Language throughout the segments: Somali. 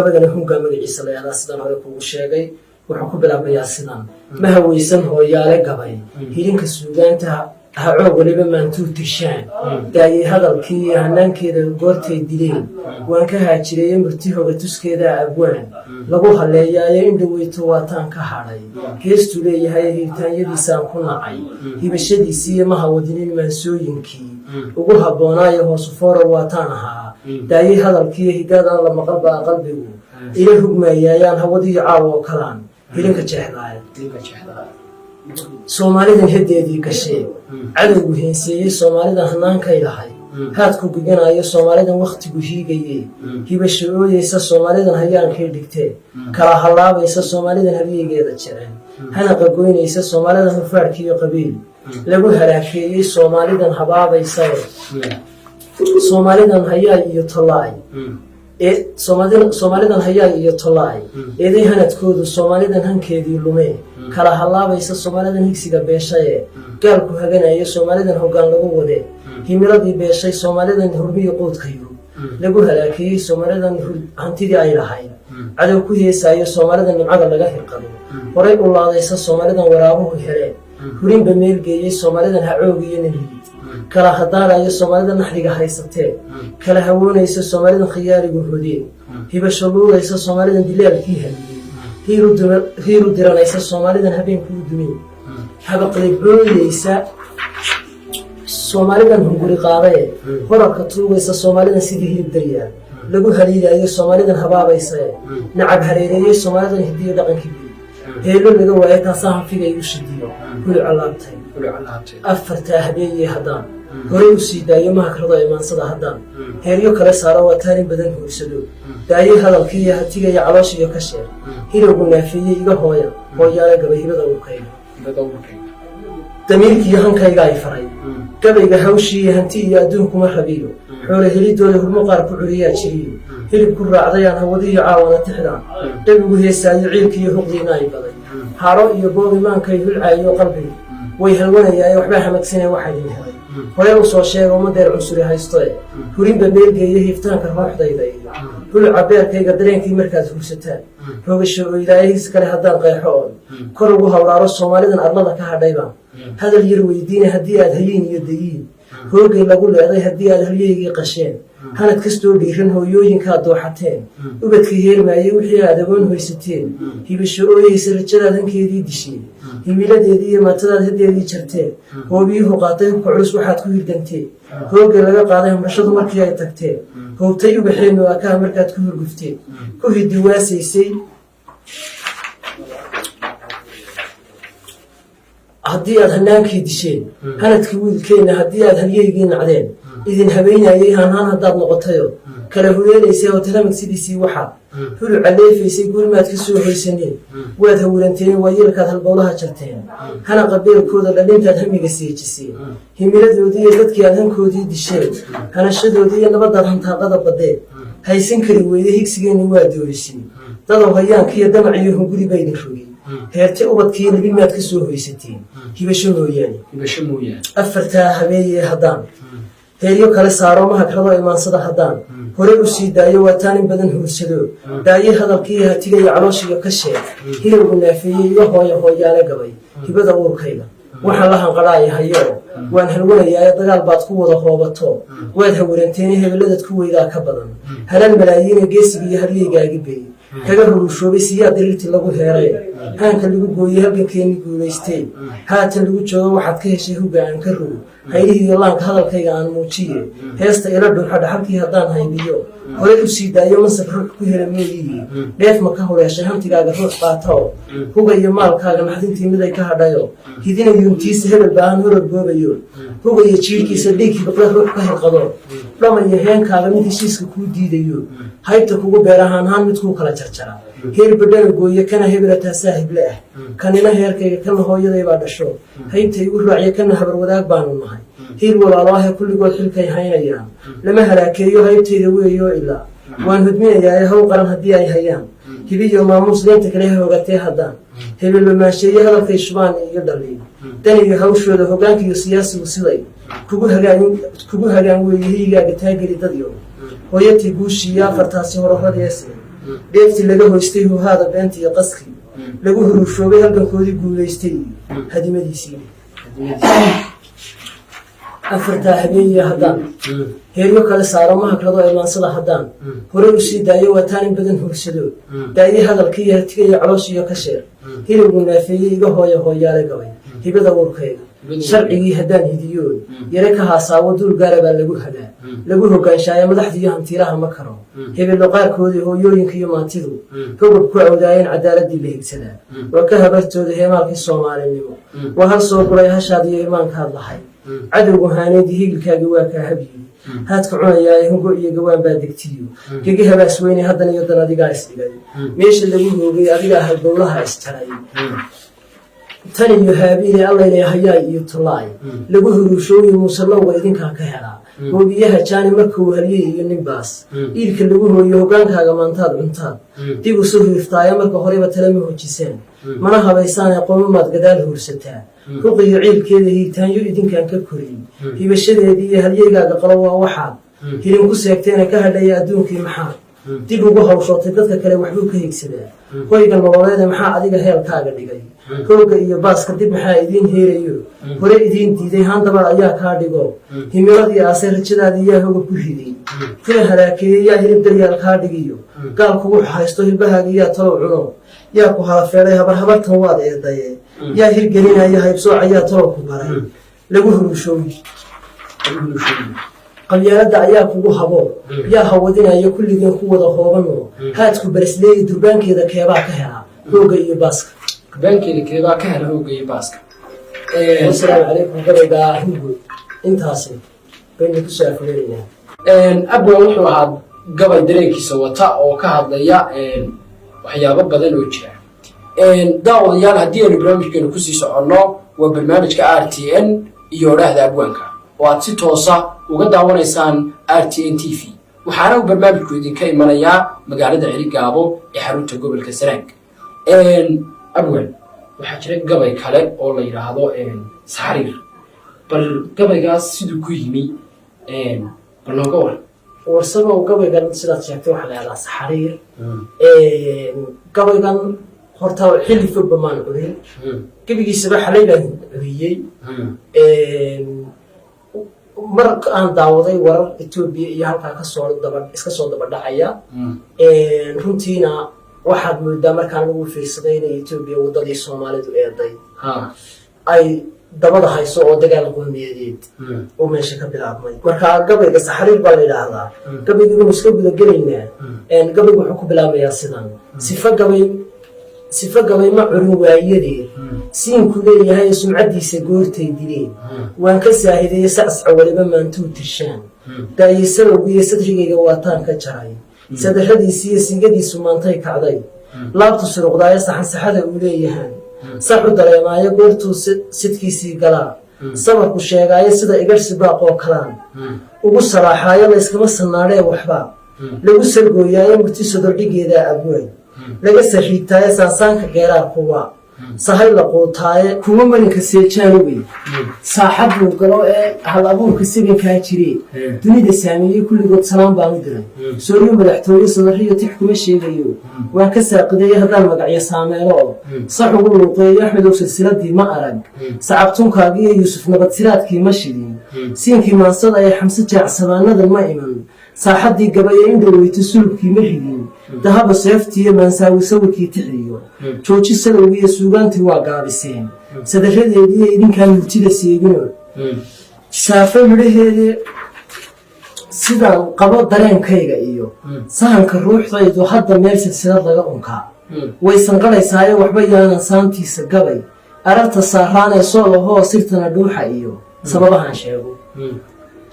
أنا هم قاموا يعيسى على سدان هركو وشاقي وحكوا بلعبيا سدان ما هو يسن هو يالك قبي هيرين كسودان تها هعوق ولبا ما انتو تشان داي هذا الكي هنان كيدا قورتي دليل وان كهاجرين برتيحو بتوس كيدا أبوان لغوها ليايا اندو ويتواتان كهاري هيستو ليايا هيتان يديسان كنا عي هيبشدي سيما ما هو دليل منسوينكي وقوها بونايا هو صفورة واتانها داي هذا الكي هيدادا لما قلبا قلبي إلى هجمة يايان هودي عاو كلام هيرين كجحدايا Soomaalida hedeedii gashay cadawgu heensiyay Soomaalida hanaanka ilahay haadku giganayo Soomaalida waqtigu hiigayay hibashooyaysa Soomaalida hayaankay dhigtay kala halaabaysa Soomaalida habiyegeeda jireen hana qagoynaysa Soomaalida farqiyo qabiil lagu haraakeeyay Soomaalida habaabaysa Soomaalida hayaa iyo talaay Soomaalida hayaa iyo talaay eeday hanadkoodu Soomaalida hankeedii lumay kala halaabaysa Soomaalida higsiga beeshay gaalku haganayo Soomaalida hoggaan lagu wade himiladii beeshay Soomaalida hurbiyo qoodkayo lagu halaakiyay Soomaalida hantidii ay lahayd cadow ku heesayo Soomaalida nimcada laga hirqado horay u laadaysa Soomaalida waraabuhu heleen hurin bameel geeyay Soomaalida hacoogiyo niriid kala hadaanayo Soomaalida naxriga haysatee kala hawoonaysa Soomaalida khiyaarigu hodeen hibashooyaysa Soomaalida dilaalkii haliyay هيرو ديرانيسا Soomaalidan habeenku dumin haba qeybooyaysa Soomaalidan hunguri qaaday qoralka tuugaysa Soomaalidan sidii hilib dariya lagu haliilayo Soomaalidan habaabaysa nacab hareereeyay Soomaalidan hidiyo dhaqankii heelo laga waayay taasahan figay u shidiyo kullu calaabtay afarta habeeyay hadaan horay u sii daayo mahakrada imaansada hadaan heeryo kale saaro waa taariin badan hoysado daayo hadalkii hatiga caloosh iyo ka sheer hirowgu naafiyay iga hooyaala gabayhibada uu kaydo damiirkii hankayga ay faray gabayga hawshii hanti iyo adduunku ma rabiyo xoolo helidooda hurmo qaar ku curiyaa jiriyo hilib ku raacdayaan hawadiyo caawana tixdaan dhabigu heesaayo ciilkiiyo huqdiina ay baday haro iyo boob imaankay hulcaayo qalbiga way halwanayaaye waxbaa hamadsanee waxay idin helay hore u soo sheega ummadeer cunsuri haysto hurinba meelgeeya hiftaanka ruuxdayda iyo huluca beerkayga dareenkii markaad hursataan rogasho oo ilaahiis kale haddaan qeexo oo kor ugu hawraaro Soomaalidan arlada ka hadhaybaan hadal yar weydiina haddii aad hayiin iyo dayiin hoogay lagu leeday haddii aad halyeygii qasheen hanad kastoo dhiiran hooyooyinkaad dooxateen ubadkii heermaayay wixii aad agoon hoysateen hibasho ooyaysa rajadaad hankeedii disheen himiladeedii iyo maatadaad hadeedii jarteen hoobiyuhu qaatay hubka culus waxaad ku hirdanteen hoogay laga qaaday hamrashadu markii ay tagteen hoobtay ubaxeennu akaha markaad ku hurgufteen ku hidiwaasaysay haddii aad hanaankii disheen hanadkii wiilkeenna haddii aad halyeygii nacdeen idin habeynayay hanaan haddaad noqotayo kala huleelaysay oo talamig sidiisii waxaa hulu caleefaysay gurimaad ka soo hoysaneen waad hawuranteen waayeelkaad halbowlaha jarteen hana qabeelkooda dhalintaad hamiga seejiseen himiladoodii iyo dadkii aad hankoodii disheen hanashadoodii iyo nabadaad hantaaqada badeen haysan kari weyday higsigeenni waa doorisay dadow hayaankiiyo damaciyo hunguri baydin rogay heerte ubadkii nabimaad ka soo hoysateen hibasho mooyaane afartaa habeeyee haddaan heeryo kale saaro mahakrado imaansada haddaan horay u sii daayo waa taanin badan hursado daaye hadalkii hatiga iyo calooshiyo ka sheeg hilowgu naafeeyey iga hooyaala gabay hibada uurkayga waxaan la hanqadhaaya hayo waan halwanayaaye dagaal baad ku wada hoobato waad hawuranteene hebeladaad ku weydaa ka badan halaan malaayiine geesiga iyo halyeygaagi beey kaga hurushoobay siyaa dariirtii lagu heeray haanka lagu gooyey halgankeenni guulaystay haatan lagu joogo waxaad ka heshay hugga aan ka rogo haylihii iyo laanka hadalkayga aan muujiye heesta ila dhunxa dhaxalkii haddaan haybiyo horay u sii daayo mansab ruux ku hela meeyihii dheef ma ka huleeshay hantigaaga ruux qaata oo huga iyo maalkaaga naxdintii miday ka hadhayo hidinayuuntiisa hebel baahan horor goobayo huga iyo jiirkiisa dhiigkii baqle ruux ka hirqado dhamayo heenkaaga mid heshiiska kuu diidayo haybta kugu beerahaanhaan mid kuu kala jarjara heer badhana gooye kana hebela taasaa hible ah kanina heerkayga kana hooyaday baa dhasho haybtay igu raacyo kana habar wadaag baanu nahay hiir walaalaahe kulligood xilkay haynayaan lama halaakeeyo haybtayda weeyo ilaa waan hudminayaaye haw qaran haddii ay hayaan hibiyo maamuus leenta kale hoogatee haddaan hebel mamaansheeye hadalkay shubaan iyo dhaliin dan iyo hawshooda hoggaanka iyo siyaasigu siday kugu hagaan weeye hiyigaaga taageli dadyo hooyatii guushiiyo afartaasi hororadeese dheeftii laga hoystay hohaada beentii iyo qaskii lagu huruushoobay halgankoodii guulaystay iyo hadimadiisii afartaa habeenyo haddaan heeryo kale saaro mahaklado ilaansada haddaan hore u sii daayo waataan in badan horsado daaye hadalkii iyo hartigaiyo calooshiyo ka sheer hilibuu naafeeyey iga hooya hooyaale gabay hibada uurkayga sharcigii haddaan hidiyoon yare ka haasaawo duul gaara baa lagu hadaa lagu hogaanshaaya madaxdiiyo hantiiraha ma karo hebello qaarkoodii hooyooyinka iyo maantidu gobab ku awdaayeen cadaaladii la higsadaa waa ka habartooda heemaalkii soomaalinimo waa hal soo guray hashaad iyo imaankaad lahay cadowgu haaneedii higilkaagii waa kaa habyiyi haadka cunayaaye hungo iyo gawaan baa degtiyo gegi habaas weyne haddan iyo dan adigaa isdhigay meesha lagu hoogay adigaa halbowlaha isjaray tan iyo haabiile allayle hayaay iyo tulaay lagu huruushooyi muusallowga idinkaa ka helaa hoobiyaha jaani markuu haliyey iyo ninbaas iilka lagu hooyo hogaankaaga maantaad cuntaad dib u soo hiiftaayo marka horeba talama hojisaan mana habaysaanee qoomamaad gadaal huursataa ruqiyo ciilkeeda hiigtaanyo idinkaan ka koriyey hibashadeedii iyo halyeygaaga qalo waa waxaad hilin ku seegteena ka hadhaya adduunkii maxaad dib ugu hawshootay dadka kale waxbuu ka higsadaa hoyga nololeede maxaa adiga heelkaaga dhigay hooga iyo baaska dib maxaa idiin heerayo hore idiin diiday haandabad ayaa kaa dhigo himiladii aase rajadaadii yaa hoga ku riday kuna halaakeeyey yaa hilib daryaal kaa dhigiyo gaal kugu haysto hilbahaaga yaa talow cuno yaa ku halafeelay habarhabartan waad eedaye yaa hirgelinaya haybsooca yaa talow ku baray lagu huruushooyi qabyaaladda ayaa kugu haboo yaa hawadinaya kulligeen ku wada hoobanoo haadku barisleeyi durbaankeeda keebaa ka helaa hooga iyo baaska wasalaamu calaykum gabaygaa hingood intaasi baynu kusoo afleelaynaa abwan wuxuu ahaa gabay dareenkiisa wata oo ka hadlaya waxyaabo badan oo jira daawadayaal haddii aynu barnaamijkeenu kusii soconno waa barnaamijka r t n iyo odhaahda abwaanka oo aad si toosa uga daawanaysaan r t n t v waxaana uu barnaamijku idinka imanayaa magaalada Celigaabo ee xarunta gobolka Sanaag. abwan waxaa jira gabay kale oo la yiraahdo saxariir, bal gabaygaas siduu ku yimi bal nooga warsaba gabaygan sidaad sheegtay waxa la yiraahdaa saxariir. gabaygan horta xilli fog bamaan curin gabigiisaba xalaydan curiyey marka aan daawaday warar Ethiopia iyo halka ka soo daba dhacaya runtiina waxaad moodaa markaan ugu fiirsaday in Ethiopia wadadii Soomaalidu eeday ay dabada hayso oo dagaal qowmiyadeed oo meesha ka bilaabmay. marka gabayga saxariir baa la yiraahdaa. gabaygu iska guda galeynaa gabaygu wuxuu ku bilaabayaa sidan: sifa gabay ma curin waayadii siinku leeyahay sumcadiisa goortay dileen waan ka saahiday sacsac waliba maantuu tishaan daayisalowgiyo sadrigayga waataan ka jaray sadarradiisi iyo sigadiisu maantay kacday laabtu suruqdaayo saxansaxada uu leeyahaan saxu dareemaayo goortuu sidkiisii galaa sabarku sheegaayo sida igarsi baaqoo kalaan ugu salaaxaayo layskama sanaadhee waxba lagu sargooyaayo murti sodordhigeedaa abwaay laga sariigtaaye saasaanka geeraar kuwa sahay la quutaaye kuwa malinka seejaanugay saaxaduu galo ee hal abuurka sigankaa jiree dunida saameeyey kulligood salaan baan u diray sooriyo madaxtooye sadarriyo tix kuma sheegayo waan ka saaqideeye haddaan magacyo saameelo oo sax ugu luuqeeyo axmedow silsiladii ma arag sacabtunkaagii iyo yuusuf nabad siraadkii ma shidin siinkii maansada ee xamse jaacsamaanadan ma iman saaxadii gabaye in dhaweyto sulubkii ma rigin dahaba seeftiiyo maansaawi sawirkii tixiyo jooji salowgiiyo suugaantii waa gaabiseen sadarradeediiyo idinkaan murtida seegino saafo midhaheedii sidaan qabo dareenkayga iyo sahanka ruuxdaydu hadda meel silsilad laga unkaa way sanqadhaysaayo waxba yaanan saantiisa gabay ararta saaraanee soolahoo sirtana dhuuxa iyo sababahaan sheego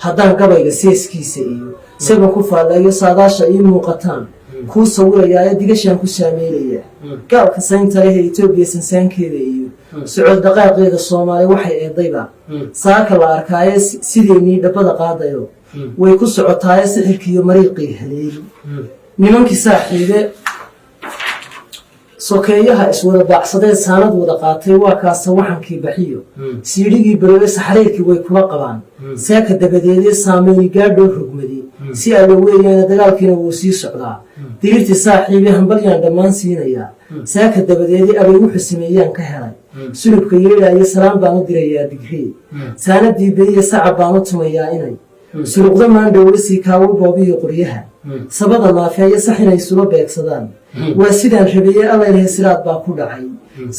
haddaan gabayga seeskiisa iyo isaga ku faalayo saadaasha ii muuqataan kuu sawirayaayo digashaan ku saameynaya gaalka saynta leh ee Ethiopia sansaankeeda iyo socod dhaqaaqeeda Soomaali waxay eedayba saaka la arkaayo sideenii dhabada qaadayo way ku socotaayo sixirkiiyo mariiqii haleey nimankii saaxiibe sokeeyaha iswada baacsadeen saanad wada qaatay waa kaasa waxankii baxiyo siidhigii baroowe saxariirkii way kula qabaan seeka dabadeedee saameyni gaadhoo rogmaday si alla weeyaana dagaalkiina wuu sii socdaa dirirtii saaxiibi hambalyaan dhammaan siinayaa saaka dabadeedii abay wuxuu sameeyaan ka helay sulubka yeedhaayo salaan baan u dirayaa digree saanadii beriya sacab baan u tumayaa inay suruqda maandhowla sii kaawo boobiyo qoryaha sabada maafeeyo sax inay isula beegsadaan waa sidaan rabeeyey allaylhe siraad baa ku dhacay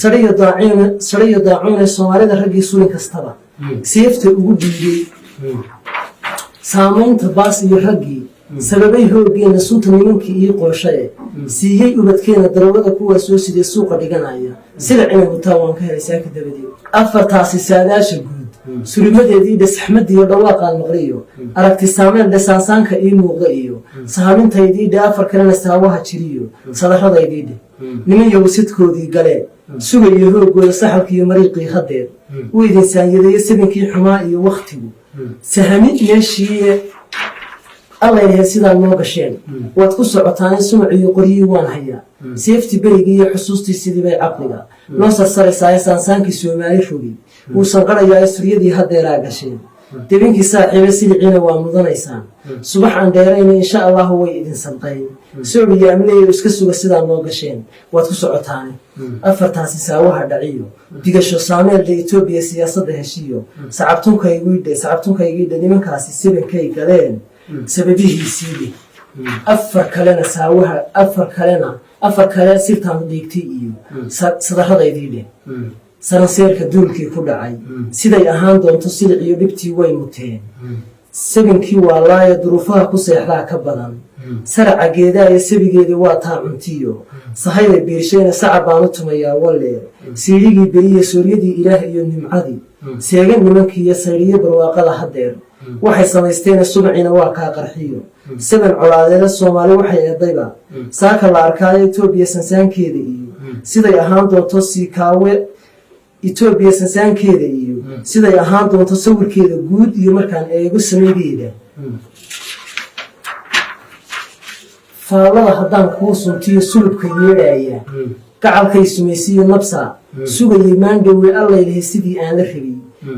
sadhayo daacuune soomaalida raggii sulin kastaba seefta ugu dhiibay saamaynta baas iyo raggii sababay hooggeena sunta nimankii ii qooshae siiyey ubadkeena daroogada kuwaa soo sidee suuqa dhiganaya sida inay hutaa waan ka helay saaka dabadeed afartaasi saadaasha guud surimadeedii dhe saxmadiiyo dhawaaqaan maqliyo aragti saameen dhe saansaanka ii muuqda iyo sahamintaydii dhe afar kalena saawaha jiriyo sadarradaydii dheh nimanyow sidkoodii galee suga iyo hooggooda saxalkiiyo mariiqii haddeer u idin saanyadeeyo sabinkii xumaa iyo wakhtigu sahami meeshiiye allaylhe sidaan noo gasheen waad ku socotaane sumaciyo qoryii waan hayaa seeftii berigii iyo xusuustii sidiibay caqliga noo sarsaraysaaye saansaankii soomaali rogay wuu sanqadhayaayo suryadii haddeeraa gasheen debinkii saaxiibe siliciina waa mudanaysaan subax aan dheerayna insha allahu way idin sanqayn soobiyo amleeyo iska suga sidaan noo gasheen waad ku socotaane afartaasi saawaha dhaciyo digasho saameelda etoobiya siyaasadda heshiyo sacabtunkaygiidhe nimankaasi sibankay galeen sababihiisiide afar kale sirtaan dhiigtay iyo sadarradaydii saranseerka duulkii ku dhacay siday ahaan doonto silic iyo dhibtii way muteen sabinkii waa laaya duruufaha ku seexdaa ka badan saraca geedaayo sabigeedii waa taa cuntiyo sahayda biirshayna sacab baan u tumayaa walleer siidhigii beriya sooryadii ilaah iyo nimcadii seegan nimankiiyo sayriyo barwaaqada haddeer waxay samaysteena sumacina waa kaa qarxiyo saban colaadeeda soomaali waxay eedayba saaka la arkaayo etoobiya sansaankeeda iyo siday ahaan doonto siikaawe etoobiya sansaankeeda iyo siday ahaan doonto sawirkeeda guud iyo markaan eego samaydeeda faallada haddaan kuu suntiyo sulubka yeedhaaya gacalkay sumaysiiyo nabsa sugayay maandhowe allaylhe sidii aan la rabay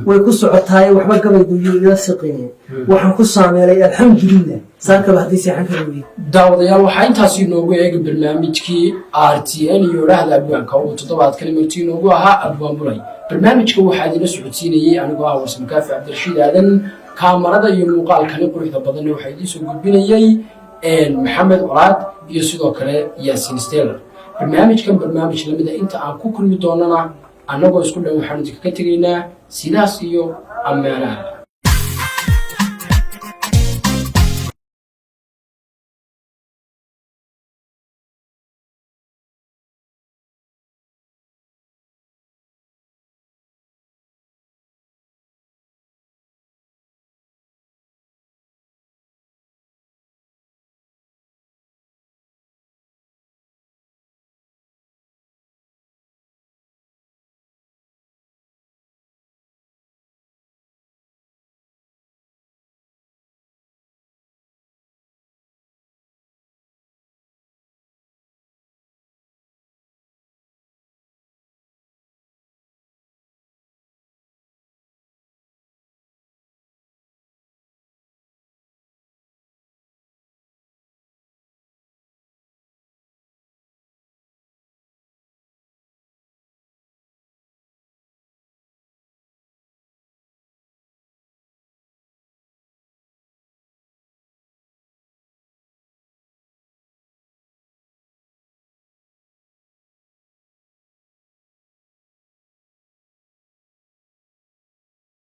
way ku socotaaye waxba gabayguyo ila siqine waxaan ku saameelay alxamdulilah saakaba haddii seexan kala wey daawadayaal waxaa intaasi inoogu eega barnaamijkii r t n iyo dhahda abwaanka uu toddobaadkani marti inoogu ahaa abwaan bulay barnaamijka waxaa idila socodsiinayey anigoo ah warsan kaafi cabdirashiid aadan kaamarada iyo muuqaalkani quruxda badanna waxaa idiin soo gudbinayey maxamed colaad iyo sidoo kale yaasiin steeler barnaamijkan barnaamij lamida inta aan ku kulmi doonana annagoo isku dhan waxaan idinkaga tegaynaa sidaas iyo ammaanaha